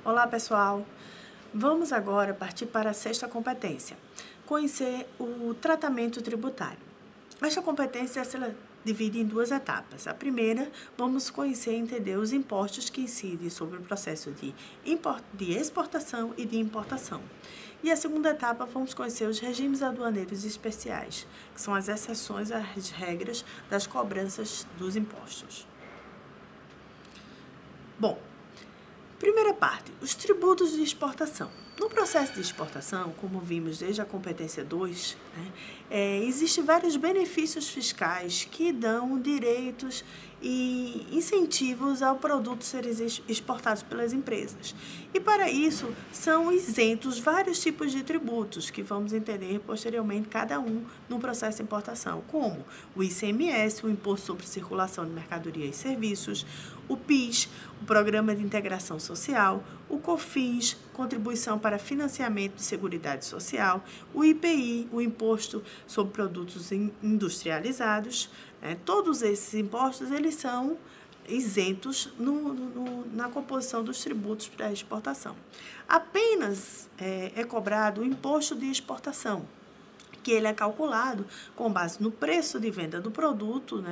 Olá pessoal, vamos agora partir para a sexta competência, conhecer o tratamento tributário. Esta competência se divide em duas etapas. A primeira, vamos conhecer e entender os impostos que incidem sobre o processo de exportação e de importação. E a segunda etapa, vamos conhecer os regimes aduaneiros especiais, que são as exceções às regras das cobranças dos impostos. Bom, primeira parte, os tributos de exportação. No processo de exportação, como vimos desde a competência 2, existem vários benefícios fiscais que dão direitos e incentivos ao produto serem exportados pelas empresas. E para isso, são isentos vários tipos de tributos, que vamos entender posteriormente cada um no processo de importação, como o ICMS, o Imposto sobre Circulação de Mercadorias e Serviços, o PIS, o Programa de Integração Social, o COFINS, Contribuição para Financiamento de Seguridade Social, o IPI, o Imposto sobre Produtos Industrializados. Todos esses impostos, eles são isentos na composição dos tributos para a exportação. Apenas é cobrado o imposto de exportação, que ele é calculado com base no preço de venda do produto,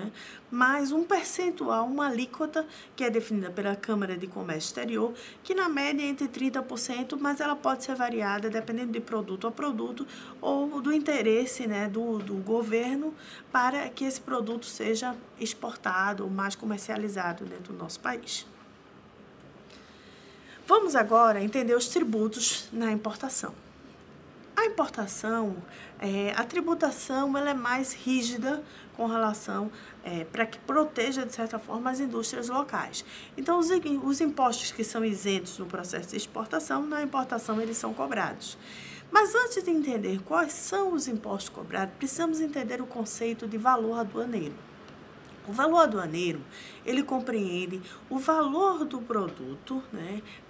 mais um percentual, uma alíquota que é definida pela Câmara de Comércio Exterior, que na média é entre 30%, mas ela pode ser variada dependendo de produto a produto ou do interesse do governo para que esse produto seja exportado ou mais comercializado dentro do nosso país. Vamos agora entender os tributos na importação. A importação, a tributação ela é mais rígida com relação para que proteja, de certa forma, as indústrias locais. Então, os impostos que são isentos no processo de exportação, na importação eles são cobrados. Mas antes de entender quais são os impostos cobrados, precisamos entender o conceito de valor aduaneiro. O valor aduaneiro, ele compreende o valor do produto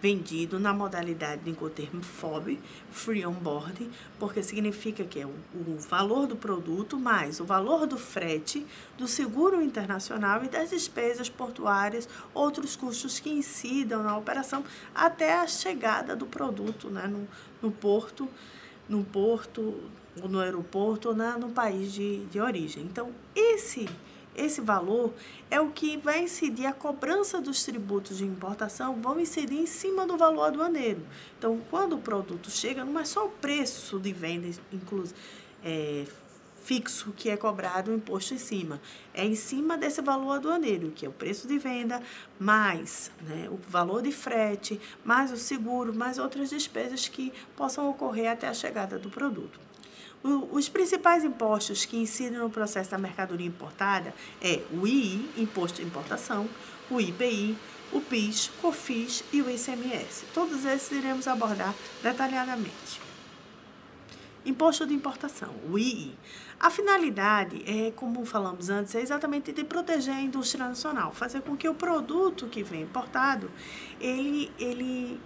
vendido na modalidade de Incoterm FOB, Free On Board, porque significa que é o valor do produto mais o valor do frete, do seguro internacional e das despesas portuárias, outros custos que incidam na operação até a chegada do produto no porto, ou no aeroporto ou no país de origem. Então, esse valor é o que vai incidir, a cobrança dos tributos de importação vão incidir em cima do valor aduaneiro. Então, quando o produto chega, não é só o preço de venda fixo que é cobrado o imposto em cima. É em cima desse valor aduaneiro, que é o preço de venda, mais o valor de frete, mais o seguro, mais outras despesas que possam ocorrer até a chegada do produto. Os principais impostos que incidem no processo da mercadoria importada é o II, Imposto de Importação, o IPI, o PIS, COFINS e o ICMS. Todos esses iremos abordar detalhadamente. Imposto de Importação, o II. A finalidade, como falamos antes, é exatamente de proteger a indústria nacional, fazer com que o produto que vem importado, ele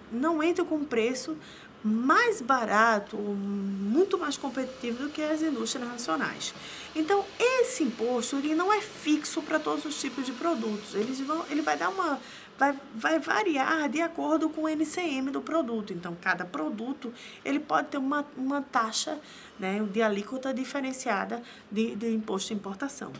não entre com preço mais barato, muito mais competitivo do que as indústrias nacionais. Então, esse imposto ele não é fixo para todos os tipos de produtos. Ele vai variar de acordo com o NCM do produto. Então, cada produto ele pode ter uma taxa de alíquota diferenciada de imposto de importação.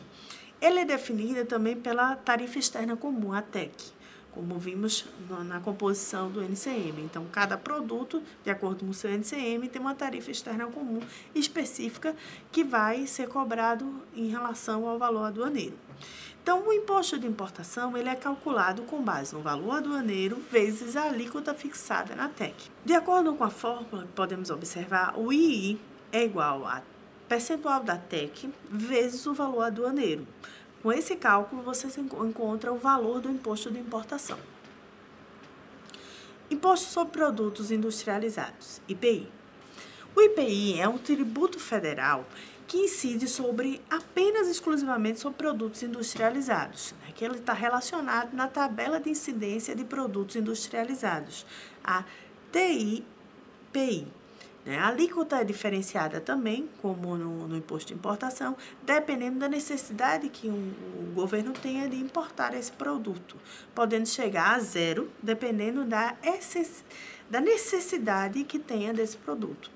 Ele é definido também pela tarifa externa comum, a TEC, como vimos na composição do NCM. Então, cada produto, de acordo com o seu NCM, tem uma tarifa externa comum específica que vai ser cobrado em relação ao valor aduaneiro. Então, o imposto de importação ele é calculado com base no valor aduaneiro vezes a alíquota fixada na TEC. De acordo com a fórmula que podemos observar, o II é igual a percentual da TEC vezes o valor aduaneiro. Com esse cálculo, você encontra o valor do imposto de importação. Imposto sobre Produtos Industrializados, IPI. O IPI é um tributo federal que incide exclusivamente sobre produtos industrializados, que ele está relacionado na tabela de incidência de produtos industrializados, a TIPI. né? A alíquota é diferenciada também, como no imposto de importação, dependendo da necessidade que o governo tenha de importar esse produto, podendo chegar a zero, dependendo da necessidade que tenha desse produto.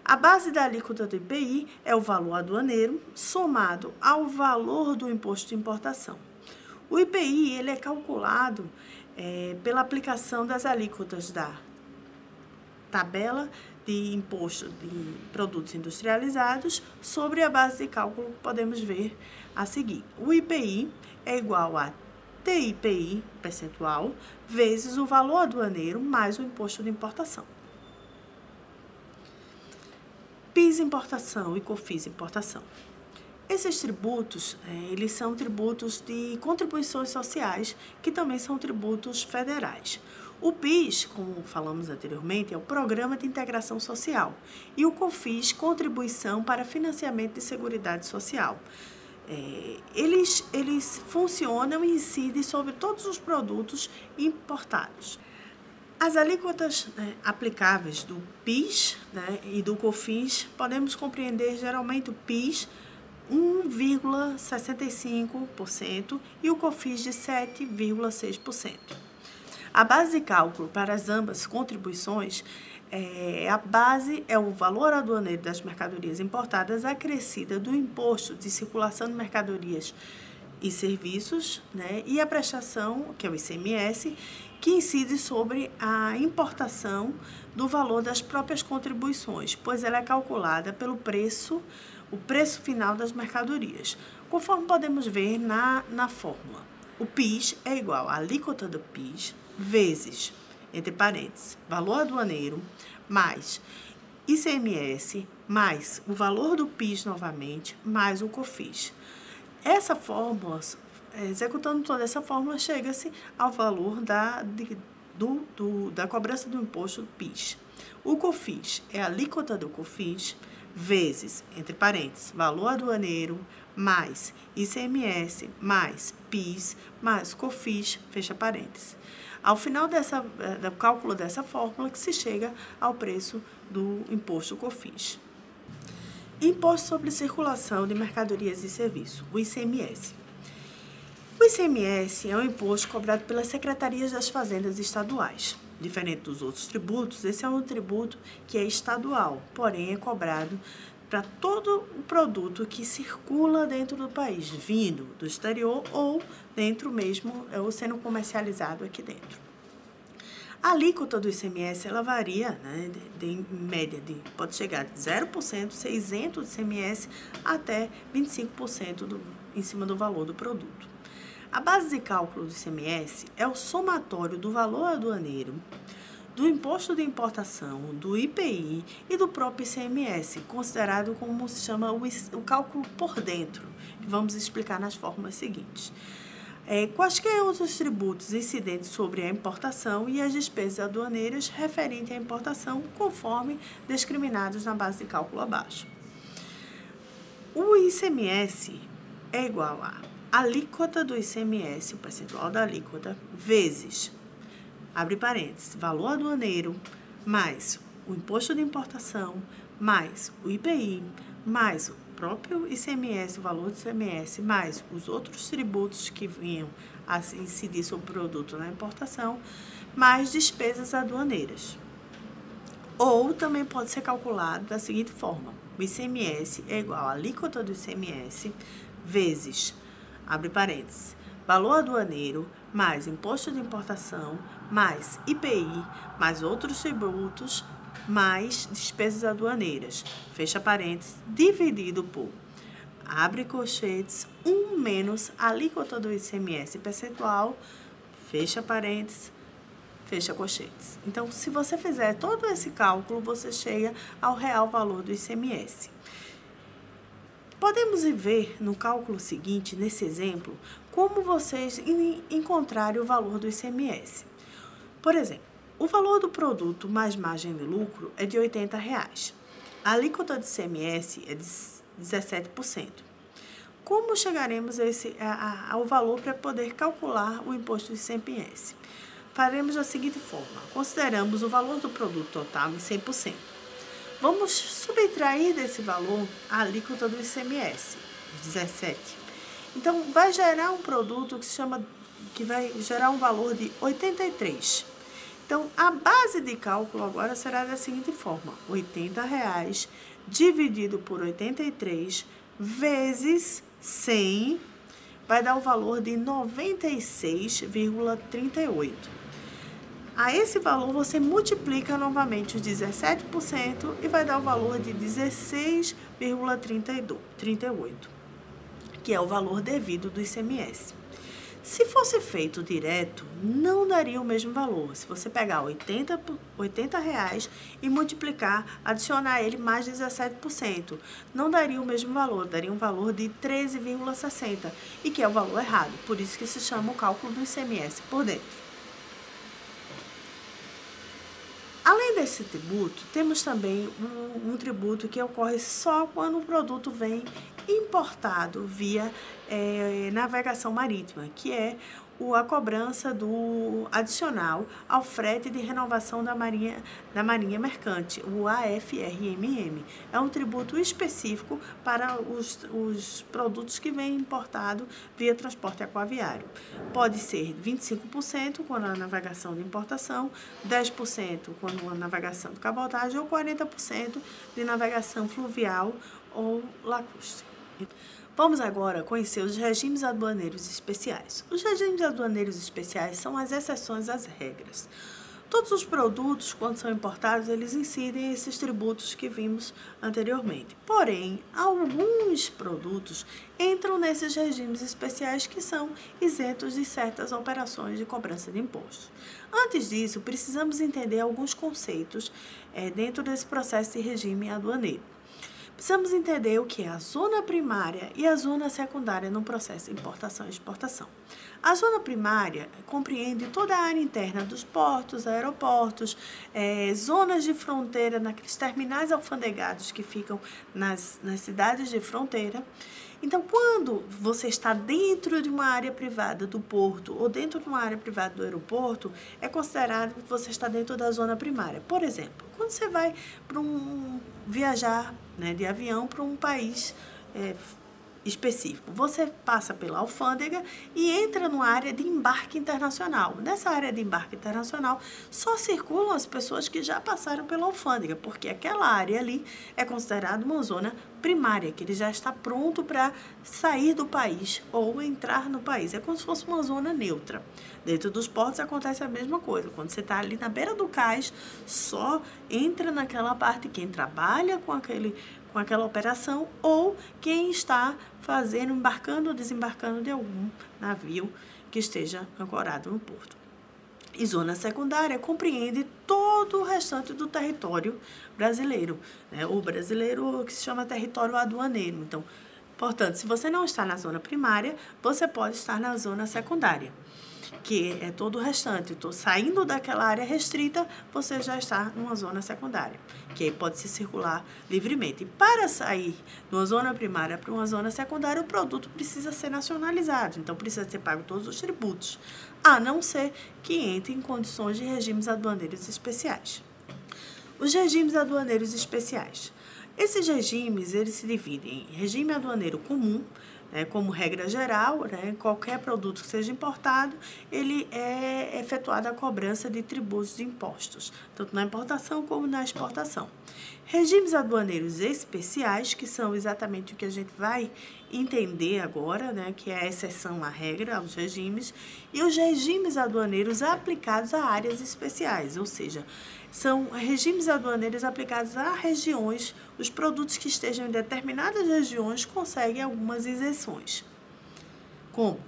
A base da alíquota do IPI é o valor aduaneiro somado ao valor do imposto de importação. O IPI ele é calculado pela aplicação das alíquotas da tabela de imposto de produtos industrializados sobre a base de cálculo que podemos ver a seguir. O IPI é igual a TIPI percentual vezes o valor aduaneiro mais o imposto de importação. PIS importação e COFINS importação. Esses tributos, eles são tributos de contribuições sociais, que também são tributos federais. O PIS, como falamos anteriormente, é o Programa de Integração Social, e o COFINS, Contribuição para Financiamento de Seguridade Social. Eles funcionam e incidem sobre todos os produtos importados. As alíquotas aplicáveis do PIS e do COFINS, podemos compreender geralmente o PIS 1,65% e o COFINS de 7,6%. A base de cálculo para as ambas contribuições, é o valor aduaneiro das mercadorias importadas acrescida do imposto de circulação de mercadorias e serviços, e a prestação, que é o ICMS, que incide sobre a importação do valor das próprias contribuições, pois ela é calculada pelo o preço final das mercadorias, conforme podemos ver na fórmula. O PIS é igual à alíquota do PIS vezes, entre parênteses, valor aduaneiro, mais ICMS, mais o valor do PIS novamente, mais o COFINS. Essa fórmula, executando toda essa fórmula, chega-se ao valor da cobrança do imposto do PIS. O COFINS é a alíquota do COFINS vezes, entre parênteses, valor aduaneiro, mais ICMS, mais PIS, mais COFINS, fecha parênteses. Ao final do cálculo dessa fórmula que se chega ao preço do imposto COFINS. Imposto sobre Circulação de Mercadorias e Serviços, o ICMS. O ICMS é um imposto cobrado pelas secretarias das fazendas estaduais. Diferente dos outros tributos, esse é um tributo que é estadual, porém é cobrado para todo o produto que circula dentro do país, vindo do exterior ou dentro mesmo, ou sendo comercializado aqui dentro. A alíquota do ICMS, ela varia, em média, pode chegar de 0%, ser isento do ICMS, até 25% em cima do valor do produto. A base de cálculo do ICMS é o somatório do valor aduaneiro, do imposto de importação, do IPI e do próprio ICMS, considerado como se chama o cálculo por dentro, que vamos explicar nas fórmulas seguintes. Quaisquer outros tributos incidentes sobre a importação e as despesas aduaneiras referentes à importação, conforme discriminados na base de cálculo abaixo. O ICMS é igual a alíquota do ICMS, o percentual da alíquota, vezes, abre parênteses, valor aduaneiro, mais o imposto de importação, mais o IPI, mais o próprio ICMS, o valor do ICMS, mais os outros tributos que vinham a incidir sobre o produto na importação, mais despesas aduaneiras. Ou também pode ser calculado da seguinte forma: o ICMS é igual à alíquota do ICMS vezes, abre parênteses, valor aduaneiro, mais imposto de importação, mais IPI, mais outros tributos, mais despesas aduaneiras, fecha parênteses, dividido por, abre colchetes, 1 menos a alíquota do ICMS percentual, fecha parênteses, fecha colchetes. Então, se você fizer todo esse cálculo, você chega ao real valor do ICMS. Podemos ver no cálculo seguinte, nesse exemplo, como vocês encontrarem o valor do ICMS. Por exemplo, o valor do produto mais margem de lucro é de R$ 80. A alíquota do ICMS é de 17%. Como chegaremos ao valor para poder calcular o imposto do ICMS? Faremos da seguinte forma: consideramos o valor do produto total em 100%. Vamos subtrair desse valor a alíquota do ICMS, 17. Então, vai gerar um produto que vai gerar um valor de 83. Então, a base de cálculo agora será da seguinte forma: R$80 dividido por 83 vezes 100 vai dar o valor de 96,38. A esse valor você multiplica novamente os 17% e vai dar o valor de 16,38, que é o valor devido do ICMS. Se fosse feito direto, não daria o mesmo valor. Se você pegar R$80 e multiplicar, adicionar ele mais 17%, não daria o mesmo valor, daria um valor de 13,60, e que é o valor errado. Por isso que se chama o cálculo do ICMS por dentro. Além desse tributo, temos também um tributo que ocorre só quando o produto vem importado via navegação marítima, que é a cobrança do adicional ao frete de renovação da Marinha Mercante, o AFRMM. É um tributo específico para os produtos que vêm importados via transporte aquaviário. Pode ser 25% quando a navegação de importação, 10% quando a navegação de cabotagem ou 40% de navegação fluvial ou lacustre. Vamos agora conhecer os regimes aduaneiros especiais. Os regimes aduaneiros especiais são as exceções às regras. Todos os produtos, quando são importados, eles incidem esses tributos que vimos anteriormente. Porém, alguns produtos entram nesses regimes especiais que são isentos de certas operações de cobrança de impostos. Antes disso, precisamos entender alguns conceitos dentro desse processo de regime aduaneiro. Precisamos entender o que é a zona primária e a zona secundária no processo de importação e exportação. A zona primária compreende toda a área interna dos portos, aeroportos, zonas de fronteira, naqueles terminais alfandegados que ficam nas cidades de fronteira. Então, quando você está dentro de uma área privada do porto ou dentro de uma área privada do aeroporto, é considerado que você está dentro da zona primária. Por exemplo, quando você vai viajar de avião para um país específico, você passa pela alfândega e entra numa área de embarque internacional. Nessa área de embarque internacional só circulam as pessoas que já passaram pela alfândega, porque aquela área ali é considerada uma zona primária, que ele já está pronto para sair do país ou entrar no país. É como se fosse uma zona neutra. Dentro dos portos acontece a mesma coisa. Quando você está ali na beira do cais, só entra naquela parte quem trabalha com aquela operação ou quem está embarcando ou desembarcando de algum navio que esteja ancorado no porto. E zona secundária compreende todo o restante do território brasileiro, O brasileiro que se chama território aduaneiro. Então, portanto, se você não está na zona primária, você pode estar na zona secundária, que é todo o restante. Então, saindo daquela área restrita, você já está numa zona secundária, que aí pode-se circular livremente. E para sair de uma zona primária para uma zona secundária, o produto precisa ser nacionalizado, então precisa ser pago todos os tributos, a não ser que entre em condições de regimes aduaneiros especiais. Os regimes aduaneiros especiais. Esses regimes, eles se dividem em regime aduaneiro comum, como regra geral, qualquer produto que seja importado, ele é efetuada a cobrança de tributos de impostos, tanto na importação como na exportação. Regimes aduaneiros especiais, que são exatamente o que a gente vai entender agora, que é a exceção à regra, aos regimes, e os regimes aduaneiros aplicados a áreas especiais, ou seja, são regimes aduaneiros aplicados a regiões. Os produtos que estejam em determinadas regiões conseguem algumas isenções, como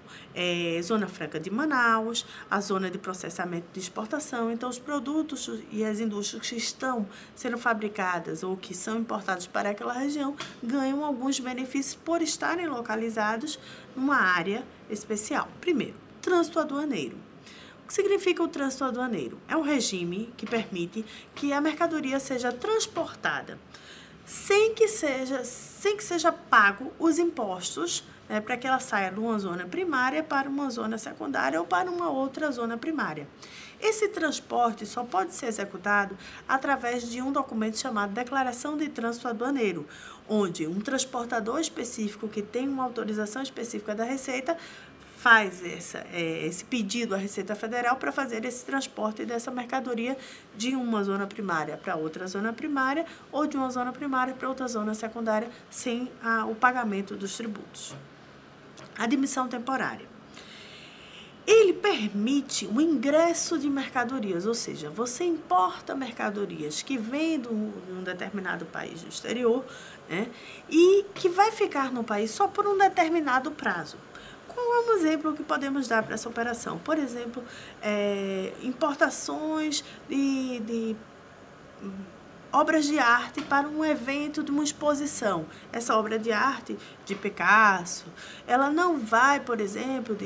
Zona Franca de Manaus, a zona de processamento de exportação. Então, os produtos e as indústrias que estão sendo fabricadas ou que são importados para aquela região ganham alguns benefícios por estarem localizados numa área especial. Primeiro, trânsito aduaneiro. O que significa o trânsito aduaneiro? É um regime que permite que a mercadoria seja transportada sem que seja pago os impostos né, para que ela saia de uma zona primária para uma zona secundária ou para uma outra zona primária. Esse transporte só pode ser executado através de um documento chamado Declaração de Trânsito Aduaneiro, onde um transportador específico que tem uma autorização específica da Receita faz esse pedido à Receita Federal para fazer esse transporte dessa mercadoria de uma zona primária para outra zona primária ou de uma zona primária para outra zona secundária sem o pagamento dos tributos. Admissão temporária. Ele permite o ingresso de mercadorias, ou seja, você importa mercadorias que vêm de um determinado país do exterior, né, e que vai ficar no país só por um determinado prazo. Qual é um exemplo que podemos dar para essa operação? Por exemplo, importações de obras de arte para um evento de uma exposição. Essa obra de arte de Picasso, ela não vai, por exemplo,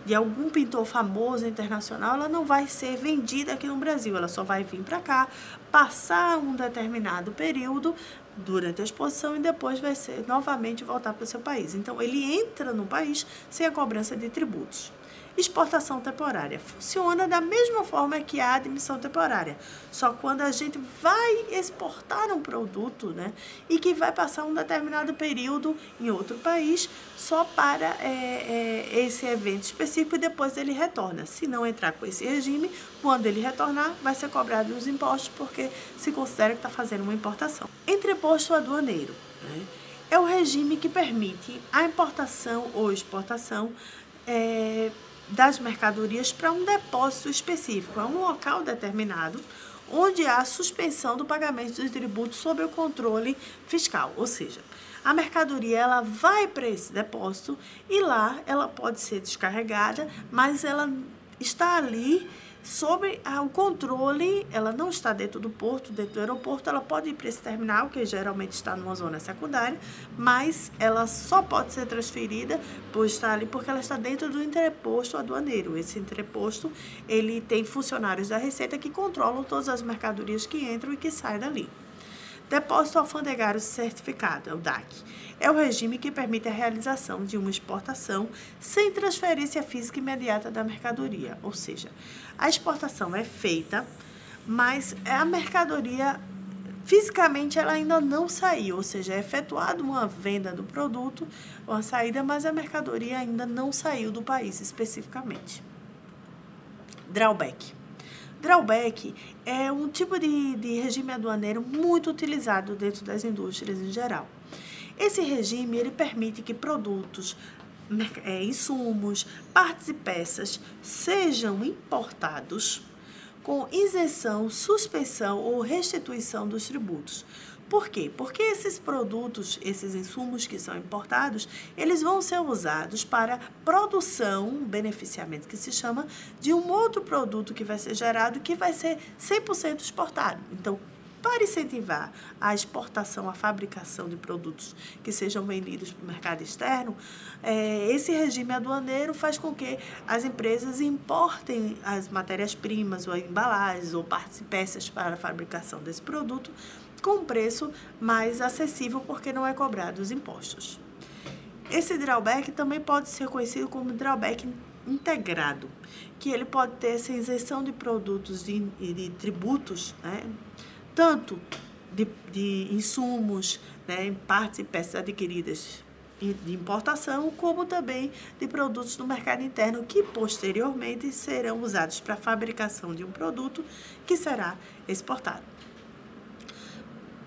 de algum pintor famoso internacional, ela não vai ser vendida aqui no Brasil, ela só vai vir para cá, passar um determinado período durante a exposição e depois vai ser novamente voltar para o seu país. Então, ele entra no país sem a cobrança de tributos. Exportação temporária. Funciona da mesma forma que a admissão temporária, só quando a gente vai exportar um produto, né, e que vai passar um determinado período em outro país só para esse evento específico e depois ele retorna. Se não entrar com esse regime, quando ele retornar, vai ser cobrado os impostos porque se considera que está fazendo uma importação. Entreposto aduaneiro, né, é o regime que permite a importação ou exportação das mercadorias para um depósito específico, é um local determinado onde há suspensão do pagamento de tributos sob o controle fiscal, ou seja, a mercadoria ela vai para esse depósito e lá ela pode ser descarregada, mas ela está ali sob o controle, ela não está dentro do porto, dentro do aeroporto, ela pode ir para esse terminal, que geralmente está numa zona secundária, mas ela só pode ser transferida por estar ali porque ela está dentro do entreposto aduaneiro. Esse entreposto, ele tem funcionários da Receita que controlam todas as mercadorias que entram e que saem dali. Depósito alfandegário certificado, é o DAC. É o regime que permite a realização de uma exportação sem transferência física imediata da mercadoria. Ou seja, a exportação é feita, mas a mercadoria fisicamente ela ainda não saiu. Ou seja, é efetuada uma venda do produto, uma saída, mas a mercadoria ainda não saiu do país especificamente. Drawback. Drawback é um tipo de regime aduaneiro muito utilizado dentro das indústrias em geral. Esse regime ele permite que produtos, insumos, partes e peças sejam importados com isenção, suspensão ou restituição dos tributos. Por quê? Porque esses produtos, esses insumos que são importados, eles vão ser usados para produção, beneficiamento que se chama, de um outro produto que vai ser gerado que vai ser 100% exportado. Então, para incentivar a exportação, a fabricação de produtos que sejam vendidos para o mercado externo, esse regime aduaneiro faz com que as empresas importem as matérias-primas, ou embalagens, ou partes e peças para a fabricação desse produto com um preço mais acessível, porque não é cobrado os impostos. Esse drawback também pode ser conhecido como drawback integrado, que ele pode ter essa isenção de produtos e de tributos, né, tanto de insumos, né, partes e peças adquiridas de importação, como também de produtos no mercado interno que posteriormente serão usados para a fabricação de um produto que será exportado.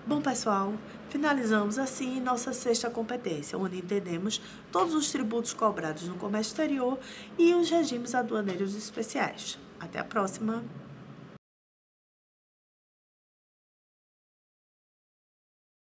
Bom, pessoal, finalizamos assim nossa sexta competência, onde entendemos todos os tributos cobrados no comércio exterior e os regimes aduaneiros especiais. Até a próxima!